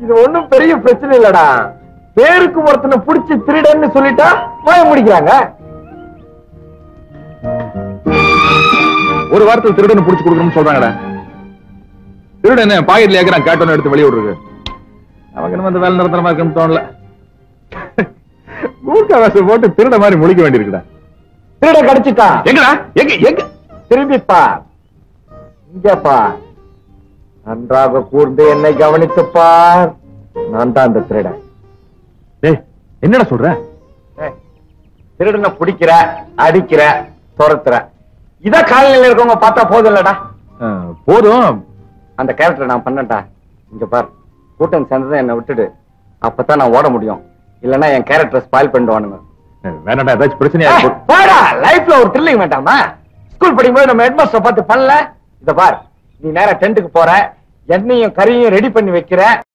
இது ஒண்ணும் பெரிய பிரச்சனை இல்லடா. பேருக்கு ஒருத்தனை புடிச்சு திருடன்னு சொல்லிட்டா மாய முடிக்கிறாங்க. ஒரு வாரத்தில் திருடன்னு புடிச்சு கொடுக்கணும்னு சொல்றாங்கடா. திருடன் பாக்கெட்ல ஏக்கிறான், கேட்டோன்னு எடுத்து வெளியே விடுறது. அவங்க நம்ம அந்த வேலை நிரந்தரமா இருக்குன்னு தோணல. ஊர்க்கா வேஷம் போட்டு திருட மாதிரி முழிக்க வேண்டியிருக்குடா. திருட கடிச்சிட்டா. எங்கடா? எங்க எங்க? திரும்பிப்பா, இங்கப்பா, நன்றாக கூர்ந்து என்னை கவனித்துப்பார். நான் தான் அந்த திருடன். என்னடா சொல்ற? திருடனை பிடிக்கிற, அடிக்கிற, துரத்துற, இத காலநிலையில இருக்கவங்க பார்த்தா போதும் இல்லடா. போதும். அந்த கேரக்டர் நான் பண்ணட்டா. இங்க பார், கூட்டம் சேர்ந்ததை என்னை விட்டுடு. அப்பதான் நான் ஓட முடியும். இல்லன்னா என் கேரக்டர் ஸ்பாயில் பண்ணிடுவானுங்க. வேணாடா, ஏதாச்சும் பிரச்சனையா பாடா. லைஃப்ல ஒரு த்ரில்லிங் வேண்டாமா? ஸ்கூல் படிக்கும்போது நம்ம ஹெட்மாஸ்டர் பார்த்து பண்ணல. இத பார், நீ நேரா டென்ட்டுக்கு போற, எண்ணெயும் கறியும் ரெடி பண்ணி வைக்கிற.